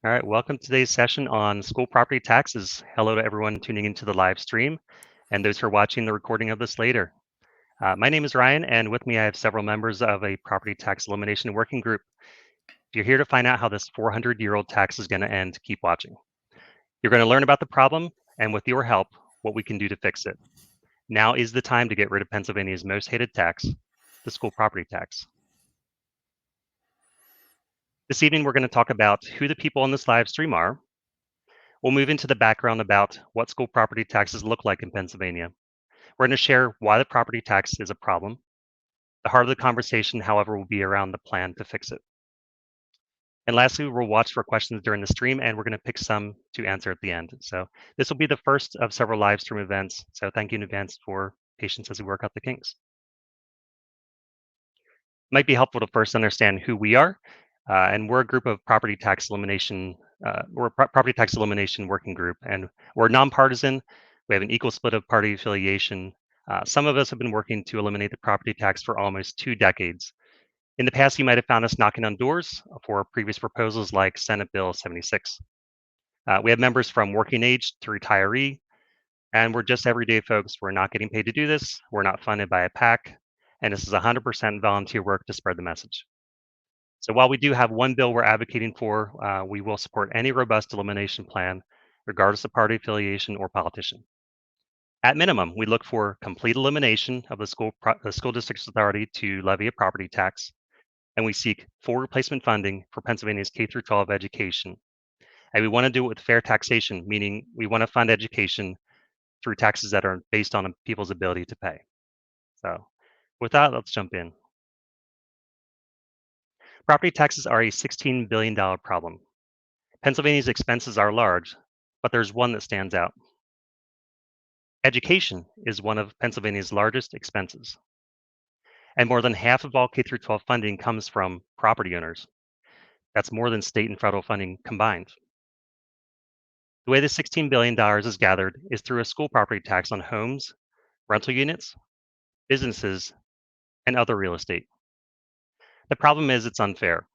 All right, welcome to today's session on school property taxes. Hello to everyone tuning into the live stream and those who are watching the recording of this later. My name is Ryan, and with me I have several members of a property tax elimination working group. If you're here to find out how this 400-year-old tax is going to end, keep watching. You're going to learn about the problem and, with your help, what we can do to fix it. Now is the time to get rid of Pennsylvania's most hated tax, the school property tax. This evening, we're going to talk about who the people on this live stream are. We'll move into the background about what school property taxes look like in Pennsylvania. We're going to share why the property tax is a problem. The heart of the conversation, however, will be around the plan to fix it. And lastly, we'll watch for questions during the stream, and we're going to pick some to answer at the end. So this will be the first of several live stream events. So thank you in advance for patience as we work out the kinks. It might be helpful to first understand who we are. And we're a group of property tax elimination. We're a property tax elimination working group, and we're nonpartisan. We have an equal split of party affiliation. Some of us have been working to eliminate the property tax for almost 2 decades. In the past, you might have found us knocking on doors for previous proposals like Senate Bill 76. We have members from working age to retiree, and we're just everyday folks. We're not getting paid to do this. We're not funded by a PAC, and this is 100% volunteer work to spread the message. So while we do have one bill we're advocating for, we will support any robust elimination plan, regardless of party affiliation or politician. At minimum, we look for complete elimination of the school district's authority to levy a property tax, and we seek full replacement funding for Pennsylvania's K-12 education. And we want to do it with fair taxation, meaning we want to fund education through taxes that are based on people's ability to pay. So with that, let's jump in. Property taxes are a $16 billion problem. Pennsylvania's expenses are large, but there's one that stands out. Education is one of Pennsylvania's largest expenses, and more than half of all K-12 funding comes from property owners. That's more than state and federal funding combined. The way the $16 billion is gathered is through a school property tax on homes, rental units, businesses, and other real estate. The problem is it's unfair.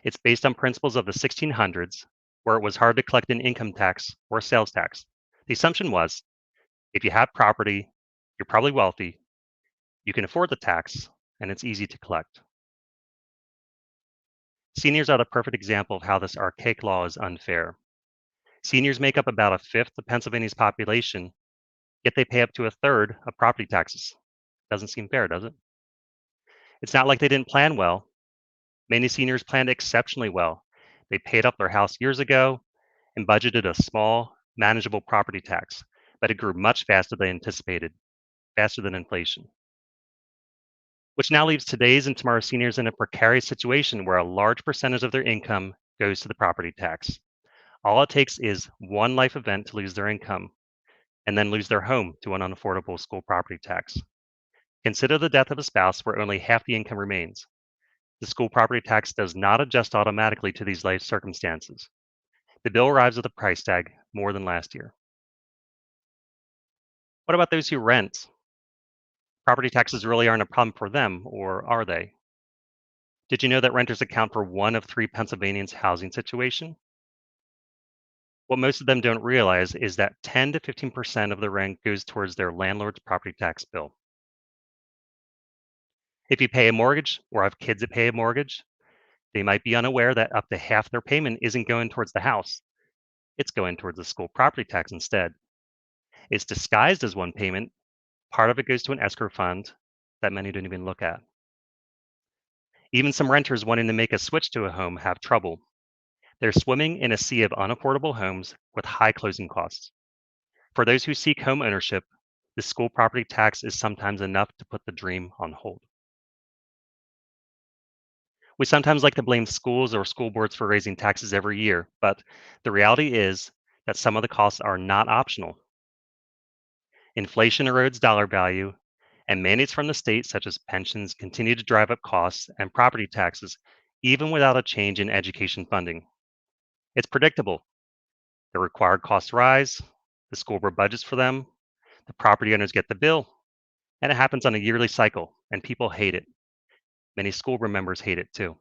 It's based on principles of the 1600s, where it was hard to collect an income tax or sales tax. The assumption was if you have property, you're probably wealthy, you can afford the tax, and it's easy to collect. Seniors are the perfect example of how this archaic law is unfair. Seniors make up about a fifth of Pennsylvania's population, yet they pay up to a third of property taxes. Doesn't seem fair, does it? It's not like they didn't plan well. Many seniors planned exceptionally well. They paid up their house years ago and budgeted a small, manageable property tax, but it grew much faster than anticipated, faster than inflation. Which now leaves today's and tomorrow's seniors in a precarious situation where a large percentage of their income goes to the property tax. All it takes is one life event to lose their income and then lose their home to an unaffordable school property tax. Consider the death of a spouse where only half the income remains. The school property tax does not adjust automatically to these life circumstances. The bill arrives with a price tag more than last year. What about those who rent? Property taxes really aren't a problem for them, or are they? Did you know that renters account for 1 of 3 Pennsylvanians' housing situation? What most of them don't realize is that 10 to 15% of the rent goes towards their landlord's property tax bill. If you pay a mortgage or have kids that pay a mortgage, they might be unaware that up to half their payment isn't going towards the house. It's going towards the school property tax instead. It's disguised as one payment. Part of it goes to an escrow fund that many don't even look at. Even some renters wanting to make a switch to a home have trouble. They're swimming in a sea of unaffordable homes with high closing costs. For those who seek home ownership, the school property tax is sometimes enough to put the dream on hold. We sometimes like to blame schools or school boards for raising taxes every year, but the reality is that some of the costs are not optional. Inflation erodes dollar value, and mandates from the state, such as pensions, continue to drive up costs and property taxes, even without a change in education funding. It's predictable. The required costs rise, the school board budgets for them, the property owners get the bill, and it happens on a yearly cycle, and people hate it. Many school board members hate it too.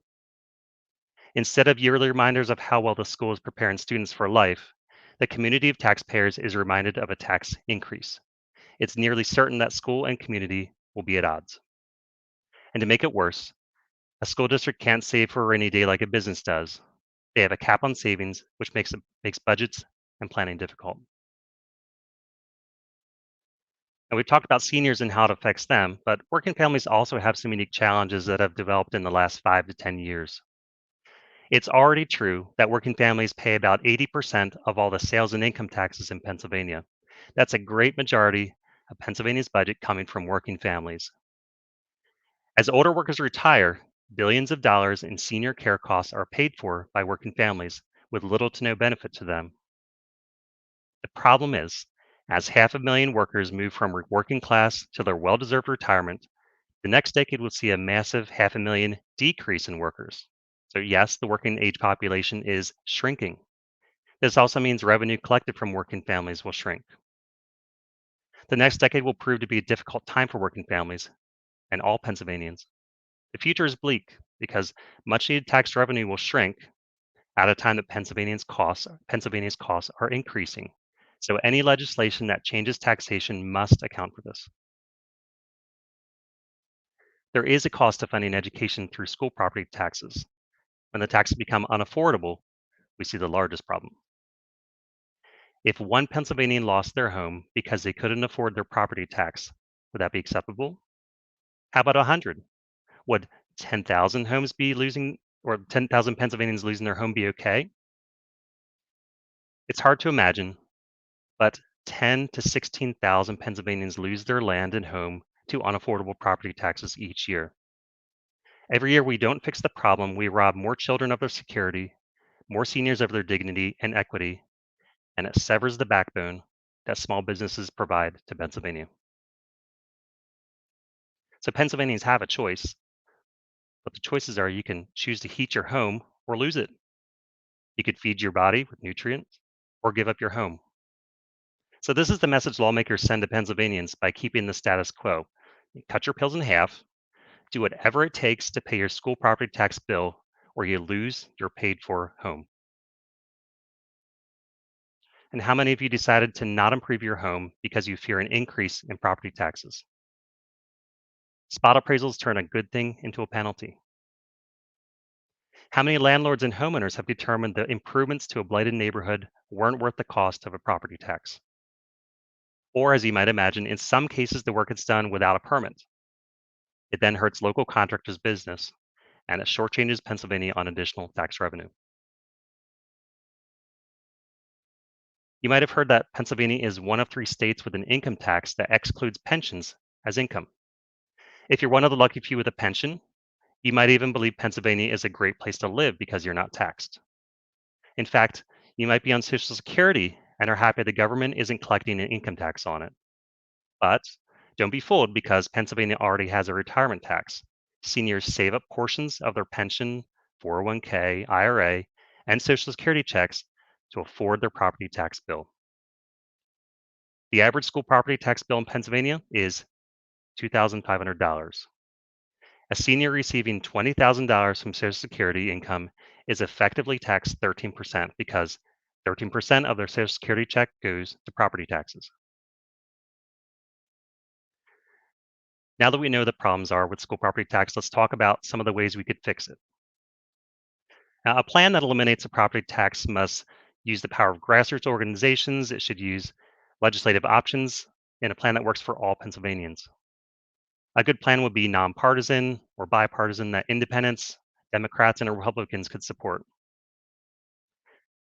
Instead of yearly reminders of how well the school is preparing students for life, the community of taxpayers is reminded of a tax increase. It's nearly certain that school and community will be at odds. And to make it worse, a school district can't save for a rainy day like a business does. They have a cap on savings, which makes budgets and planning difficult. And we've talked about seniors and how it affects them, but working families also have some unique challenges that have developed in the last 5 to 10 years. It's already true that working families pay about 80% of all the sales and income taxes in Pennsylvania. That's a great majority of Pennsylvania's budget coming from working families. As older workers retire, billions of dollars in senior care costs are paid for by working families with little to no benefit to them. The problem is, as half a million workers move from working class to their well deserved retirement, the next decade will see a massive half a million decrease in workers. So, yes, the working age population is shrinking. This also means revenue collected from working families will shrink. The next decade will prove to be a difficult time for working families and all Pennsylvanians. The future is bleak because much needed tax revenue will shrink at a time that Pennsylvania's costs are increasing. So any legislation that changes taxation must account for this. There is a cost to funding education through school property taxes. When the taxes become unaffordable, we see the largest problem. If one Pennsylvanian lost their home because they couldn't afford their property tax, would that be acceptable? How about 100? Would 10,000 homes be losing, or 10,000 Pennsylvanians losing their home be okay? It's hard to imagine, but 10 to 16,000 Pennsylvanians lose their land and home to unaffordable property taxes each year. Every year we don't fix the problem, we rob more children of their security, more seniors of their dignity and equity, and it severs the backbone that small businesses provide to Pennsylvania. So Pennsylvanians have a choice, but the choices are you can choose to heat your home or lose it. You could feed your body with nutrients or give up your home. So this is the message lawmakers send to Pennsylvanians by keeping the status quo. You cut your pills in half, do whatever it takes to pay your school property tax bill, or you lose your paid for home. And how many of you decided to not improve your home because you fear an increase in property taxes? Spot appraisals turn a good thing into a penalty. How many landlords and homeowners have determined that improvements to a blighted neighborhood weren't worth the cost of a property tax? Or, as you might imagine, in some cases, the work is done without a permit. It then hurts local contractors' business, and it shortchanges Pennsylvania on additional tax revenue. You might have heard that Pennsylvania is one of 3 states with an income tax that excludes pensions as income. If you're one of the lucky few with a pension, you might even believe Pennsylvania is a great place to live because you're not taxed. In fact, you might be on Social Security and are happy the government isn't collecting an income tax on it. But don't be fooled because Pennsylvania already has a retirement tax. Seniors save up portions of their pension, 401k, IRA, and Social Security checks to afford their property tax bill. The average school property tax bill in Pennsylvania is $2,500. A senior receiving $20,000 from Social Security income is effectively taxed 13% because 13% of their Social Security check goes to property taxes. Now that we know the problems are with school property tax, let's talk about some of the ways we could fix it. Now, a plan that eliminates the property tax must use the power of grassroots organizations. It should use legislative options and a plan that works for all Pennsylvanians. A good plan would be nonpartisan or bipartisan that independents, Democrats, and Republicans could support.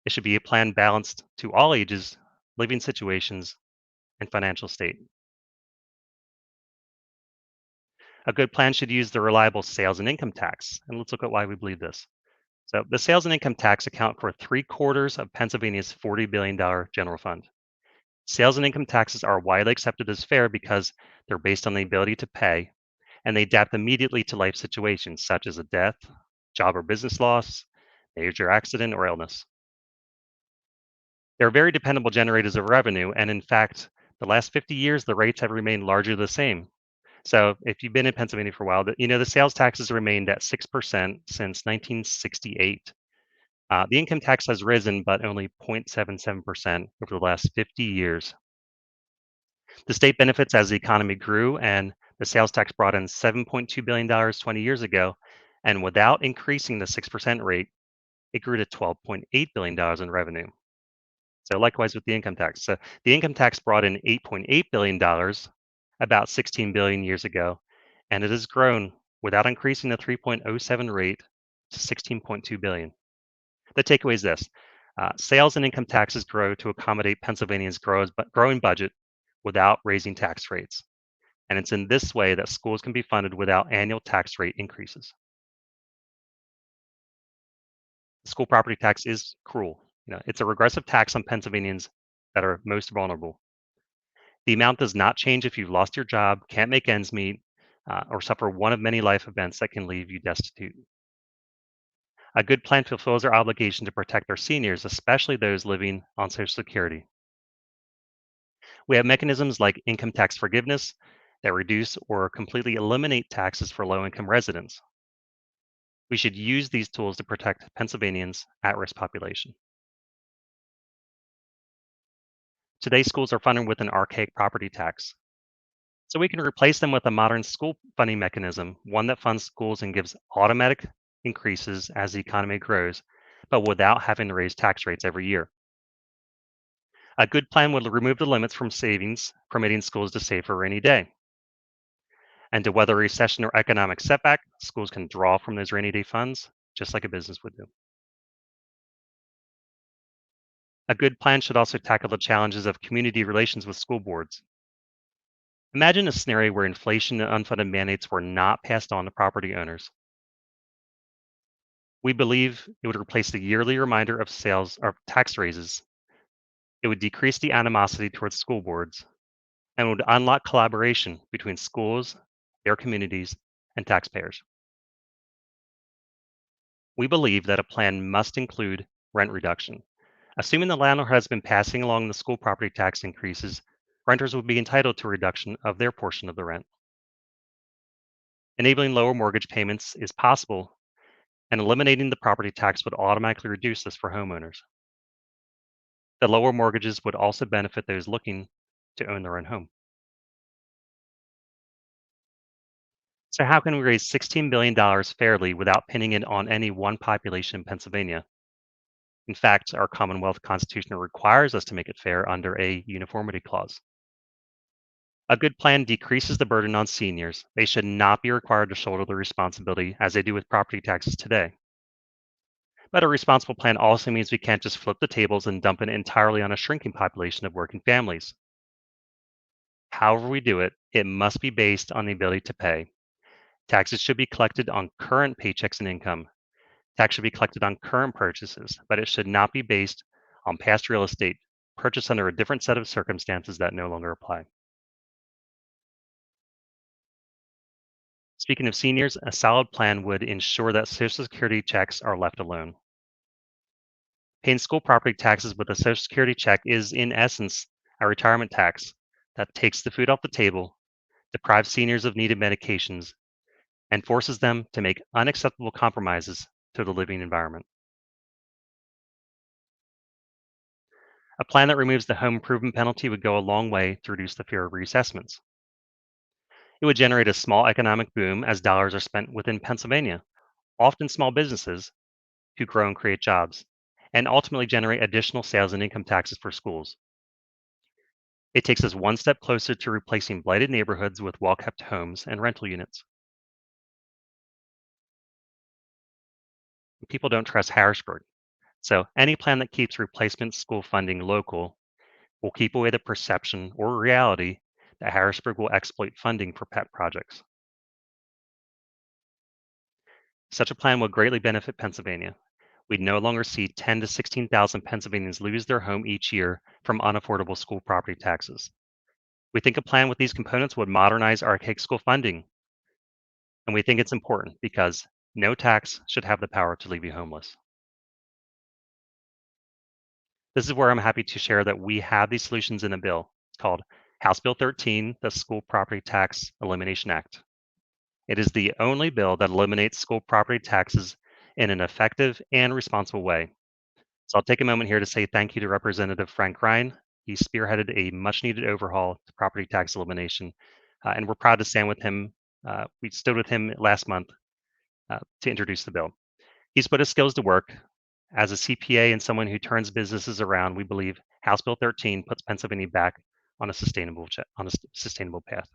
It should be a plan balanced to all ages, living situations, and financial state. A good plan should use the reliable sales and income tax. And let's look at why we believe this. So the sales and income tax account for 3/4 of Pennsylvania's $40 billion general fund. Sales and income taxes are widely accepted as fair because they're based on the ability to pay, and they adapt immediately to life situations such as a death, job or business loss, major accident, or illness. They're very dependable generators of revenue, and in fact, the last 50 years, the rates have remained largely the same. So if you've been in Pennsylvania for a while, the sales tax has remained at 6% since 1968. The income tax has risen, but only 0.77% over the last 50 years. The state benefits as the economy grew, and the sales tax brought in $7.2 billion 20 years ago. And without increasing the 6% rate, it grew to $12.8 billion in revenue. So likewise with the income tax. So the income tax brought in $8.8 billion about 16 billion years ago, and it has grown without increasing the 3.07 rate to 16.2 billion. The takeaway is this: sales and income taxes grow to accommodate Pennsylvania's growing budget without raising tax rates. And it's in this way that schools can be funded without annual tax rate increases. The school property tax is cruel. It's a regressive tax on Pennsylvanians that are most vulnerable. The amount does not change if you've lost your job, can't make ends meet, or suffer one of many life events that can leave you destitute. A good plan fulfills our obligation to protect our seniors, especially those living on Social Security. We have mechanisms like income tax forgiveness that reduce or completely eliminate taxes for low income residents. We should use these tools to protect Pennsylvanians' at risk population. Today, schools are funded with an archaic property tax. So we can replace them with a modern school funding mechanism, one that funds schools and gives automatic increases as the economy grows, but without having to raise tax rates every year. A good plan would remove the limits from savings, permitting schools to save for a rainy day. And to weather a recession or economic setback, schools can draw from those rainy day funds, just like a business would do. A good plan should also tackle the challenges of community relations with school boards. Imagine a scenario where inflation and unfunded mandates were not passed on to property owners. We believe it would replace the yearly reminder of sales or tax raises. It would decrease the animosity towards school boards and would unlock collaboration between schools, their communities, and taxpayers. We believe that a plan must include rent reduction. Assuming the landlord has been passing along the school property tax increases, renters would be entitled to a reduction of their portion of the rent. Enabling lower mortgage payments is possible, and eliminating the property tax would automatically reduce this for homeowners. The lower mortgages would also benefit those looking to own their own home. So, how can we raise $16 billion fairly without pinning it on any one population in Pennsylvania? In fact, our Commonwealth Constitution requires us to make it fair under a uniformity clause. A good plan decreases the burden on seniors. They should not be required to shoulder the responsibility as they do with property taxes today. But a responsible plan also means we can't just flip the tables and dump it entirely on a shrinking population of working families. However we do it, it must be based on the ability to pay. Taxes should be collected on current paychecks and income. Tax should be collected on current purchases, but it should not be based on past real estate purchased under a different set of circumstances that no longer apply. Speaking of seniors, a solid plan would ensure that Social Security checks are left alone. Paying school property taxes with a Social Security check is, in essence, a retirement tax that takes the food off the table, deprives seniors of needed medications, and forces them to make unacceptable compromises to the living environment. A plan that removes the home improvement penalty would go a long way to reduce the fear of reassessments. It would generate a small economic boom as dollars are spent within Pennsylvania, often small businesses who grow and create jobs, and ultimately generate additional sales and income taxes for schools. It takes us one step closer to replacing blighted neighborhoods with well kept homes and rental units. People don't trust Harrisburg, so any plan that keeps replacement school funding local will keep away the perception or reality that Harrisburg will exploit funding for pet projects. Such a plan would greatly benefit Pennsylvania. We'd no longer see 10 to 16,000 Pennsylvanians lose their home each year from unaffordable school property taxes. We think a plan with these components would modernize archaic school funding, and we think it's important because no tax should have the power to leave you homeless. This is where I'm happy to share that we have these solutions in a bill. It's called House Bill 13, the School Property Tax Elimination Act. It is the only bill that eliminates school property taxes in an effective and responsible way. So I'll take a moment here to say thank you to Representative Frank Ryan. He spearheaded a much needed overhaul to property tax elimination, and we're proud to stand with him. We stood with him last month to introduce the bill. He's put his skills to work. As a CPA and someone who turns businesses around, we believe House Bill 13 puts Pennsylvania back on a sustainable path.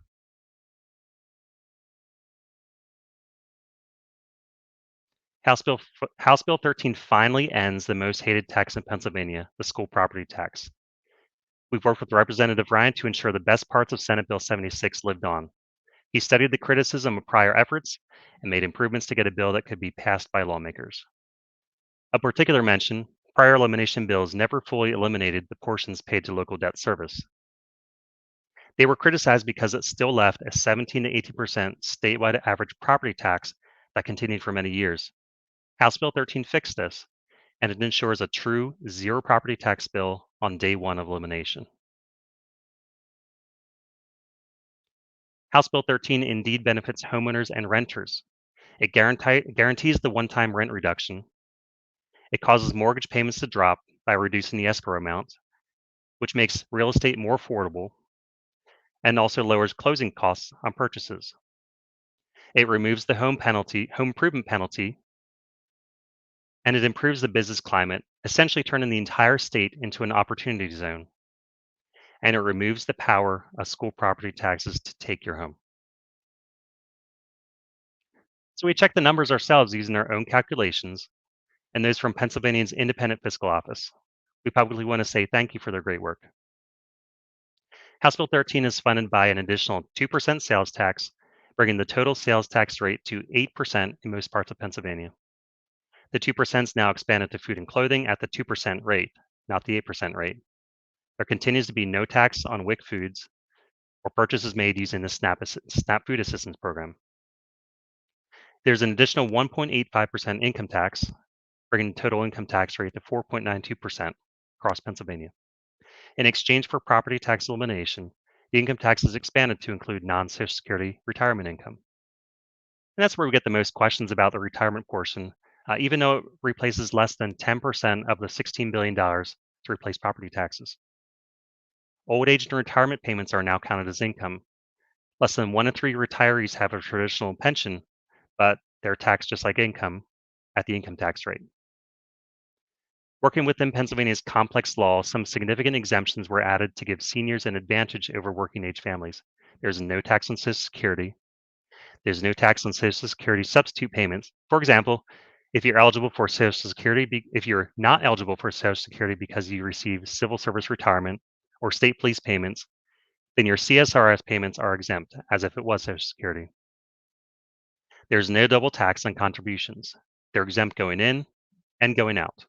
House Bill 13 finally ends the most hated tax in Pennsylvania, the school property tax. We've worked with Representative Ryan to ensure the best parts of Senate Bill 76 lived on. He studied the criticism of prior efforts and made improvements to get a bill that could be passed by lawmakers. Of particular mention, prior elimination bills never fully eliminated the portions paid to local debt service. They were criticized because it still left a 17 to 18% statewide average property tax that continued for many years. House Bill 13 fixed this, and it ensures a true zero property tax bill on day one of elimination. House Bill 13 indeed benefits homeowners and renters. It guarantees the one-time rent reduction. It causes mortgage payments to drop by reducing the escrow amount, which makes real estate more affordable and also lowers closing costs on purchases. It removes the home improvement penalty, and it improves the business climate, essentially turning the entire state into an opportunity zone. And it removes the power of school property taxes to take your home. So we checked the numbers ourselves using our own calculations and those from Pennsylvania's Independent Fiscal Office. We publicly want to say thank you for their great work. House Bill 13 is funded by an additional 2% sales tax, bringing the total sales tax rate to 8% in most parts of Pennsylvania. The 2% is now expanded to food and clothing at the 2% rate, not the 8% rate. There continues to be no tax on WIC foods or purchases made using the SNAP Food Assistance Program. There's an additional 1.85% income tax, bringing the total income tax rate to 4.92% across Pennsylvania. In exchange for property tax elimination, the income tax is expanded to include non-Social Security retirement income. And that's where we get the most questions about the retirement portion, even though it replaces less than 10% of the $16 billion to replace property taxes. Old age and retirement payments are now counted as income. Less than 1 in 3 retirees have a traditional pension, but they're taxed just like income at the income tax rate. Working within Pennsylvania's complex law, some significant exemptions were added to give seniors an advantage over working age families. There's no tax on Social Security. There's no tax on Social Security substitute payments. For example, if you're eligible for Social Security, if you're not eligible for Social Security because you receive civil service retirement or state police payments, then your CSRS payments are exempt as if it was Social Security. There's no double tax on contributions. They're exempt going in and going out.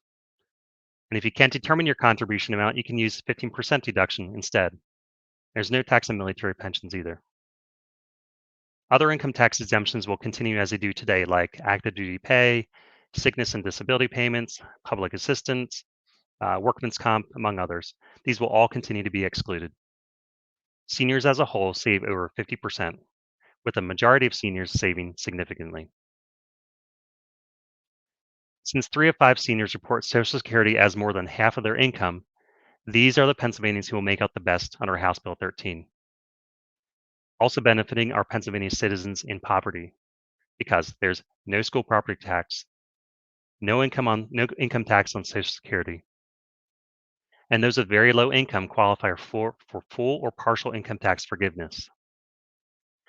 And if you can't determine your contribution amount, you can use 15% deduction instead. There's no tax on military pensions either. Other income tax exemptions will continue as they do today, like active duty pay, sickness and disability payments, public assistance, workman's comp, among others. These will all continue to be excluded. Seniors as a whole save over 50%, with the majority of seniors saving significantly. Since 3 of 5 seniors report Social Security as more than half of their income, these are the Pennsylvanians who will make out the best under House Bill 13. Also benefiting are Pennsylvania citizens in poverty, because there's no school property tax, no income tax on Social Security, and those with very low income qualify for full or partial income tax forgiveness.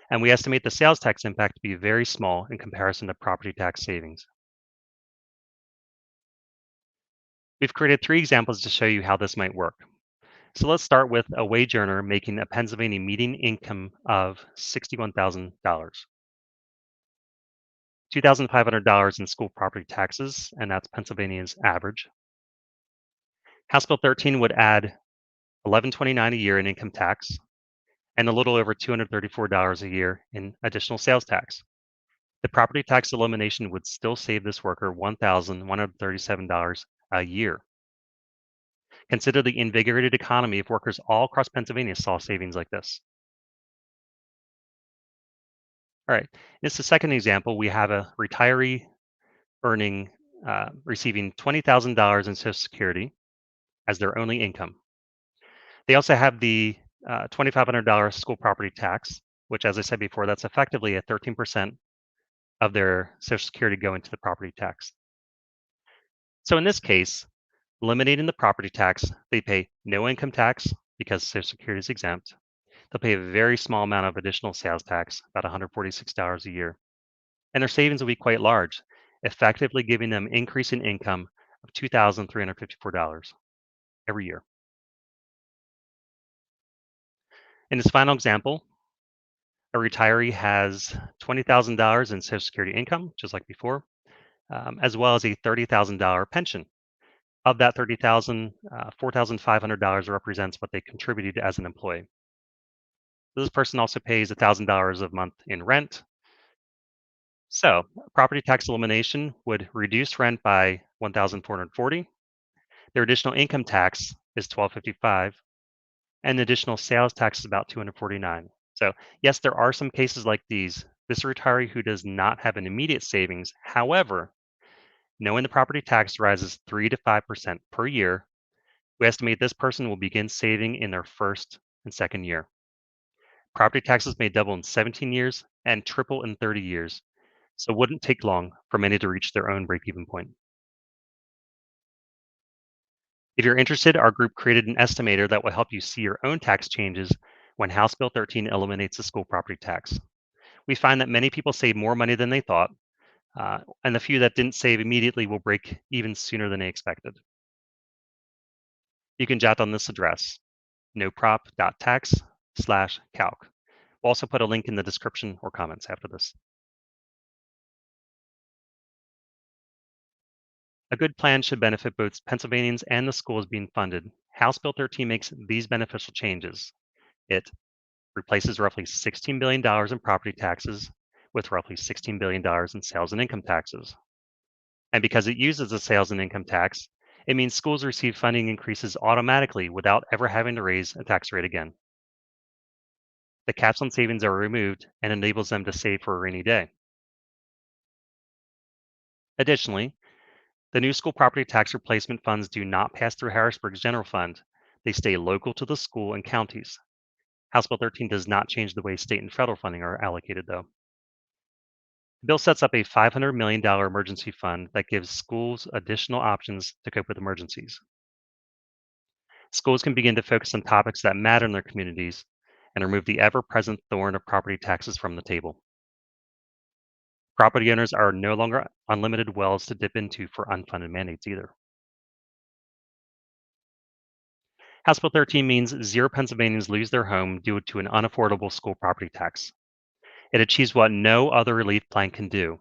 And we estimate the sales tax impact to be very small in comparison to property tax savings. We've created 3 examples to show you how this might work. So let's start with a wage earner making a Pennsylvania median income of $61,000. $2,500 in school property taxes, and that's Pennsylvania's average. House Bill 13 would add $1,129 a year in income tax and a little over $234 a year in additional sales tax. The property tax elimination would still save this worker $1,137 a year. Consider the invigorated economy if workers all across Pennsylvania saw savings like this. All right, this is the second example. We have a retiree earning, receiving $20,000 in Social Security as their only income. They also have the $2,500 school property tax, which, as I said before, that's effectively a 13% of their Social Security going to the property tax. So in this case, eliminating the property tax, they pay no income tax because Social Security is exempt. They'll pay a very small amount of additional sales tax, about $146 a year. And their savings will be quite large, effectively giving them increase in income of $2,354 every year. In this final example, a retiree has $20,000 in Social Security income, just like before, as well as a $30,000 pension. Of that 30,000, $4,500 represents what they contributed as an employee. This person also pays $1,000 a month in rent. So, property tax elimination would reduce rent by 1,440. Their additional income tax is 1,255, and the additional sales tax is about 249. So, yes, there are some cases like these. This retiree who does not have an immediate savings. However, knowing the property tax rises 3 to 5% per year, we estimate this person will begin saving in their first and second year. Property taxes may double in 17 years and triple in 30 years, so it wouldn't take long for many to reach their own break-even point. If you're interested, our group created an estimator that will help you see your own tax changes when House Bill 13 eliminates the school property tax. We find that many people save more money than they thought, and the few that didn't save immediately will break even sooner than they expected. You can jot on this address, NoProp.Tax/calc. We'll also put a link in the description or comments after this. A good plan should benefit both Pennsylvanians and the schools being funded. House Bill 13 makes these beneficial changes. It replaces roughly $16 billion in property taxes with roughly $16 billion in sales and income taxes. And because it uses the sales and income tax, it means schools receive funding increases automatically without ever having to raise a tax rate again. The caps on savings are removed and enables them to save for a rainy day. Additionally, the new school property tax replacement funds do not pass through Harrisburg's general fund. They stay local to the school and counties. House Bill 13 does not change the way state and federal funding are allocated, though. The bill sets up a $500 million emergency fund that gives schools additional options to cope with emergencies. Schools can begin to focus on topics that matter in their communities and remove the ever present thorn of property taxes from the table. Property owners are no longer unlimited wells to dip into for unfunded mandates either. House Bill 13 means zero Pennsylvanians lose their home due to an unaffordable school property tax. It achieves what no other relief plan can do.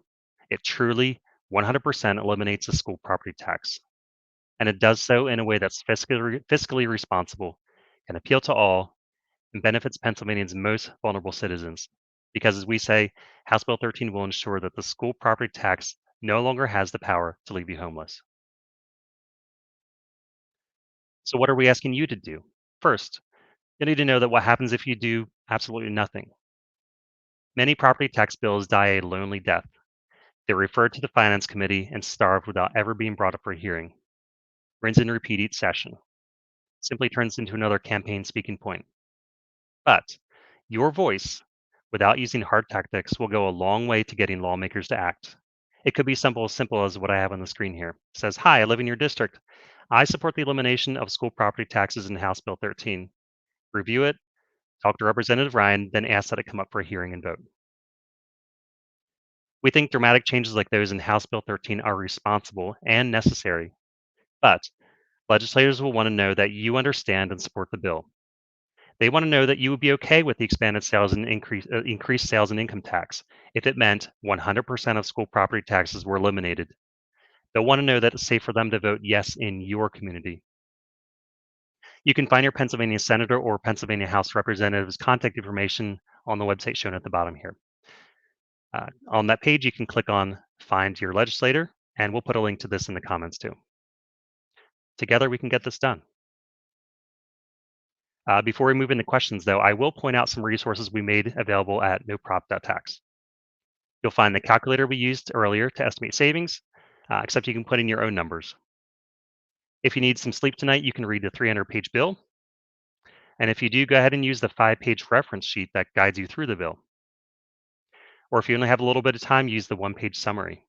It truly 100% eliminates the school property tax. And it does so in a way that's fiscally responsible, can appeal to all, and benefits Pennsylvania's most vulnerable citizens. Because as we say, House Bill 13 will ensure that the school property tax no longer has the power to leave you homeless. So what are we asking you to do? First, you need to know that what happens if you do absolutely nothing. Many property tax bills die a lonely death. They're referred to the Finance Committee and starved without ever being brought up for a hearing. Rinse and repeat each session. Simply turns into another campaign speaking point. But your voice, without using hard tactics, will go a long way to getting lawmakers to act. It could be simple as what I have on the screen here. It says, "Hi, I live in your district. I support the elimination of school property taxes in House Bill 13. Review it, talk to Representative Ryan, then ask that it come up for a hearing and vote." We think dramatic changes like those in House Bill 13 are responsible and necessary, but legislators will want to know that you understand and support the bill. They want to know that you would be okay with the expanded sales and increased sales and income tax if it meant 100% of school property taxes were eliminated. They'll want to know that it's safe for them to vote yes in your community. You can find your Pennsylvania Senator or Pennsylvania House Representative's contact information on the website shown at the bottom here. On that page, you can click on Find Your Legislator, and we'll put a link to this in the comments too. Together, we can get this done. Before we move into questions, though, I will point out some resources we made available at NoProp.Tax. You'll find the calculator we used earlier to estimate savings, except you can put in your own numbers. If you need some sleep tonight, you can read the 300-page bill. And if you do, go ahead and use the 5-page reference sheet that guides you through the bill. Or if you only have a little bit of time, use the 1-page summary.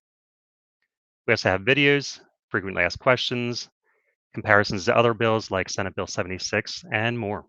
We also have videos, frequently asked questions, comparisons to other bills like Senate Bill 76, and more.